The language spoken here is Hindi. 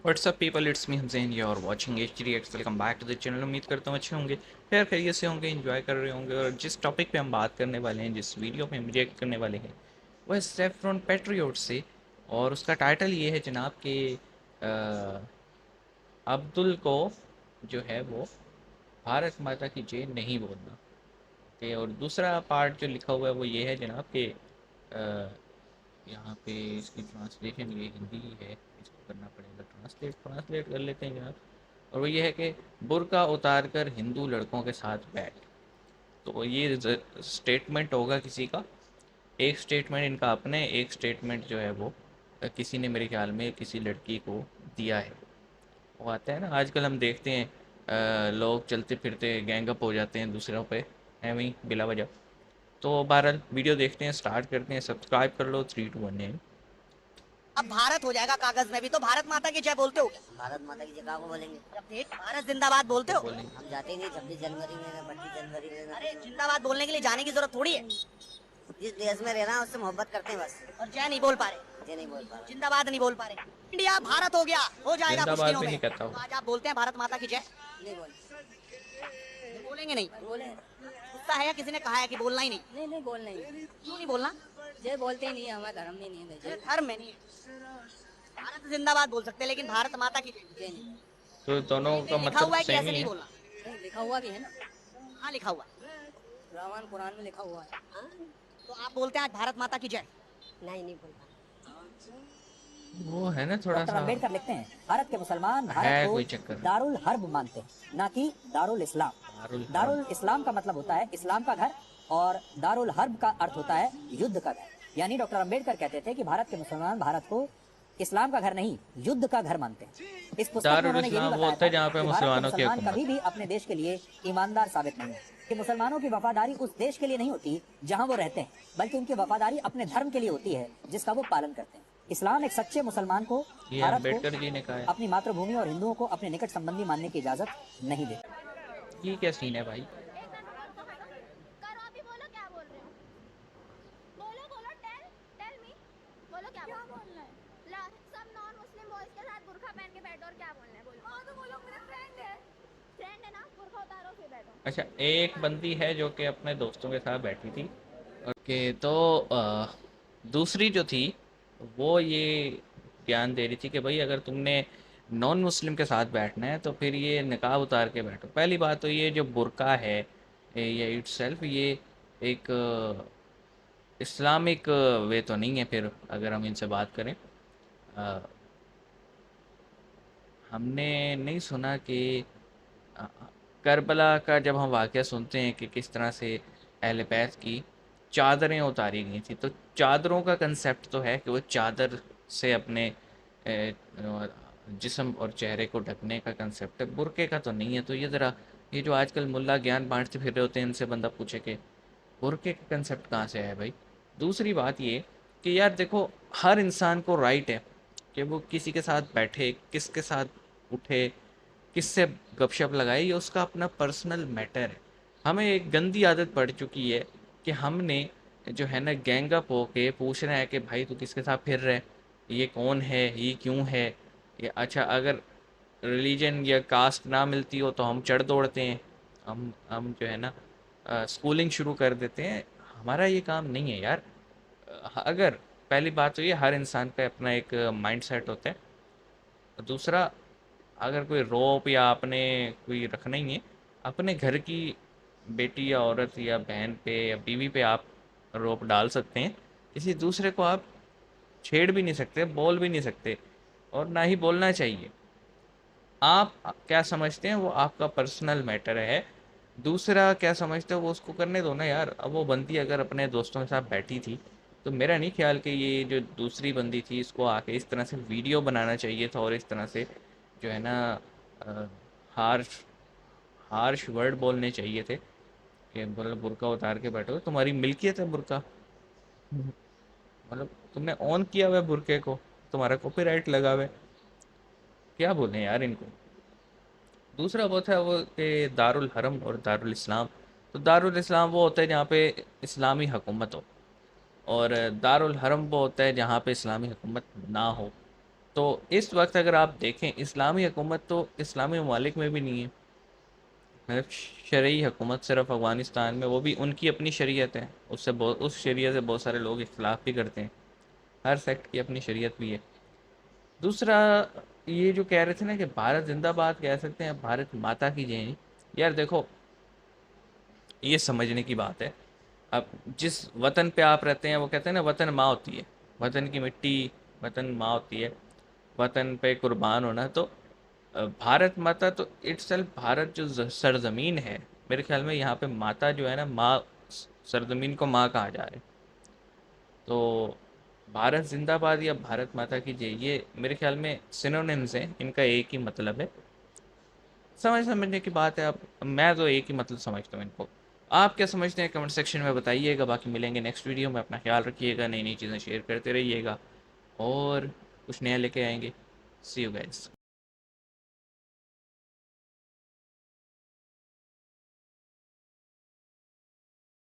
WhatsApp people, it's me Hussain, you are watching HDX। Welcome back to the channel. उम्मीद करता हूँ अच्छे होंगे, खैर खैरियत से होंगे, एंजॉय कर रहे होंगे। और जिस टॉपिक पे हम बात करने वाले हैं, जिस वीडियो पे हम रिएक्ट करने वाले हैं, वो है सेफ्रॉन पैट्रियोट से। और उसका टाइटल ये है जनाब कि अब्दुल को जो है वो भारत माता की जय नहीं बोलना। ठीक है। और दूसरा पार्ट जो लिखा हुआ है वो ये है जनाब कि यहाँ पे इसकी ट्रांसलेशन ये हिंदी ही है, इसको करना पड़ेगा ट्रांसलेट कर लेते हैं जनाब। और वो ये है कि बुर्का उतार कर हिंदू लड़कों के साथ बैठ। तो ये स्टेटमेंट होगा किसी का, एक स्टेटमेंट इनका अपने, एक स्टेटमेंट जो है वो किसी ने मेरे ख्याल में किसी लड़की को दिया है। वो आता है ना, आजकल हम देखते हैं लोग चलते फिरते गैंगअप हो जाते हैं दूसरों पे, है वहीं बिला वजह। तो बहरहाल वीडियो देखते हैं, स्टार्ट करते हैं। सब्सक्राइब कर लो 3 2 1 9। अब भारत हो जाएगा कागज में भी। तो भारत माता की जय बोलते हो? भारत माता की जगह को बोलेंगे। अपने भारत जिंदाबाद बोलते हो? बोलेंगे। हम जाते ही नहीं 26 जनवरी में, 25 जनवरी में। अरे जिंदाबाद बोलने के लिए जाने की जरूरत थोड़ी है। जिस देश में रहना है उससे मोहब्बत करते हैं बस। और जय नहीं बोल पा रहे, ये नहीं बोल पा रहा। जिंदाबाद नहीं बोल पा रहे। इंडिया भारत हो गया, हो जाएगा कुछ जिंदाबाद दिनों भी में। नहीं कहता तो हूँ। आज आप बोलते हैं भारत माता की जय? नहीं बोल बोलेंगे नहीं? बोले गुस्सा है या किसी ने कहा है कि बोलना ही नहीं? नहीं नहीं बोल नहीं। क्यों नहीं बोलना? जय बोलते ही नहीं, हमारा धर्म में नहीं है। जय धर्म में नहीं है। भारत जिंदाबाद बोल सकते हैं लेकिन भारत माता की जय जय नहीं। तो दोनों का लिखा हुआ मतलब है कि सेम ऐसे ही नहीं है। बोलना? नहीं, लिखा हुआ भी है ना, हाँ लिखा हुआ। रामायण कुरान में लिखा हुआ है। तो आप बोलते हैं आज भारत माता की जय? नहीं नहीं बोलता। वो है ना थोड़ा डॉक्टर सा अम्बेडकर लिखते हैं भारत के मुसलमान है भारत कोई को चक्कर। दारुल हर्ब मानते हैं, ना कि दारुल इस्लाम। दारुल हर्ब। दारुल इस्लाम का मतलब होता है इस्लाम का घर, और दारुल हर्ब का अर्थ होता है युद्ध का घर। यानी डॉक्टर अम्बेडकर कहते थे कि भारत के मुसलमान भारत को इस्लाम का घर नहीं, युद्ध का घर मानते हैं। इस पुस्तक में दारुल उन्होंने ये भी इस्लाम वो बताया होता है था जहाँ पे कि भारत के मुसलमानों की मुसलमान हुकूमत। कभी भी अपने देश के लिए ईमानदार साबित नहीं है, कि मुसलमानों की वफादारी उस देश के लिए नहीं होती जहाँ वो रहते हैं, बल्कि उनकी वफादारी अपने धर्म के लिए होती है जिसका वो पालन करते हैं। इस्लाम एक सच्चे मुसलमान को ये भारत अम्बेडकर को जी ने कहा है। अपनी मातृभूमि और हिंदुओं को अपने निकट संबंधी मानने की इजाजत नहीं देता। ये क्या सीन है भाई? करो अभी, बोलो क्या बोल रहे हो? बोलो बोलो, टेल मी, बोलो क्या बोलना है? सब नॉन मुस्लिम बॉयज के साथ बुर्का पहन के बैठो, और क्या बोलना है बोलो? हाँ तो बोलो, मेरे फ्रेंड है ना, बुर्का उतारो फिर बैठो। अच्छा, एक बंदी है जो कि अपने दोस्तों के साथ बैठी थी। ओके, तो दूसरी जो थी वो ये ज्ञान दे रही थी कि भाई अगर तुमने नॉन मुस्लिम के साथ बैठना है तो फिर ये निकाब उतार के बैठो। पहली बात तो ये जो बुर्का है ये इटसेल्फ ये एक इस्लामिक वे तो नहीं है। फिर अगर हम इनसे बात करें, अ, हमने नहीं सुना कि अ, करबला का जब हम वाक़या सुनते हैं कि किस तरह से अहले बैत की चादरें उतारी गई थी, तो चादरों का कंसेप्ट तो है कि वो चादर से अपने जिस्म और चेहरे को ढकने का कंसेप्ट है, बुरके का तो नहीं है। तो ये ज़रा, ये जो आजकल मुल्ला ज्ञान बांटते फिर रहे होते हैं, इनसे बंदा पूछे कि बुरके का कंसेप्ट कहाँ से आया भाई। दूसरी बात ये कि यार देखो, हर इंसान को राइट है कि वो किसी के साथ बैठे, किसके साथ उठे, किससे गपशप लगाए, ये उसका अपना पर्सनल मैटर है। हमें एक गंदी आदत पड़ चुकी है कि हमने जो है ना गैंगअप होके पूछ रहे हैं कि भाई तू किसके साथ फिर रहा है, ये कौन है, ये क्यों है। ये अच्छा, अगर रिलीजन या कास्ट ना मिलती हो तो हम चढ़ दौड़ते हैं, हम जो है ना स्कूलिंग शुरू कर देते हैं। हमारा ये काम नहीं है यार। अगर पहली बात तो ये, हर इंसान का अपना एक माइंड सेट होता है। दूसरा, अगर कोई रोप या आपने कोई रखना ही है, अपने घर की बेटी या औरत या बहन पे या बीवी पे आप रोप डाल सकते हैं। किसी दूसरे को आप छेड़ भी नहीं सकते, बोल भी नहीं सकते, और ना ही बोलना चाहिए। आप क्या समझते हैं वो आपका पर्सनल मैटर है। दूसरा क्या समझते हो वो उसको करने दो ना यार। अब वो बंदी अगर अपने दोस्तों के साथ बैठी थी तो मेरा नहीं ख्याल कि ये जो दूसरी बंदी थी इसको आके इस तरह से वीडियो बनाना चाहिए था, और इस तरह से जो है ना हार्श हार्श वर्ड बोलने चाहिए थे कि मतलब बुर्का उतार के बैठो, तुम्हारी मिल्कियत है बुर्का, मतलब तुमने ऑन किया हुआ है बुर्के को, तुम्हारा कॉपीराइट लगा हुआ है। क्या बोलें यार इनको। दूसरा वो था वो कि दारुल हरम और दारुल इस्लाम, तो दारुल इस्लाम वो होता है जहाँ पे इस्लामी हुकूमत हो, और दारुल हरम वो होता है जहाँ पे इस्लामी हुकूमत ना हो। तो इस वक्त अगर आप देखें, इस्लामी हुकूमत तो इस्लामी ममालिक में भी नहीं है, मतलब शरई हुकूमत सिर्फ अफ़गानिस्तान में, वो भी उनकी अपनी शरीयत है, उससे बहुत, उस शरीयत से बहुत सारे लोग इख्तलाफ भी करते हैं, हर सेक्ट की अपनी शरीयत भी है। दूसरा, ये जो कह रहे थे ना कि भारत जिंदाबाद कह सकते हैं, भारत माता की जय, यार देखो, ये समझने की बात है। अब जिस वतन पे आप रहते हैं, वो कहते हैं ना, वतन माँ होती है, वतन की मिट्टी, वतन माँ होती है, वतन पे कुर्बान होना। तो भारत माता तो इट्सल्फ, भारत जो सरजमीन है, मेरे ख्याल में यहाँ पे माता जो है ना, माँ, सरजमीन को माँ कहा जा रहा है। तो भारत जिंदाबाद या भारत माता की जय, ये मेरे ख्याल में सिनोनिम्स हैं, इनका एक ही मतलब है। समझने की बात है। अब मैं तो एक ही मतलब समझता हूँ इनको। आप क्या समझते हैं कमेंट सेक्शन में बताइएगा। बाकी मिलेंगे नेक्स्ट वीडियो में, अपना ख्याल रखिएगा, नई नई चीज़ें शेयर करते रहिएगा और कुछ नया लेके आएंगे। सी यू गाइस।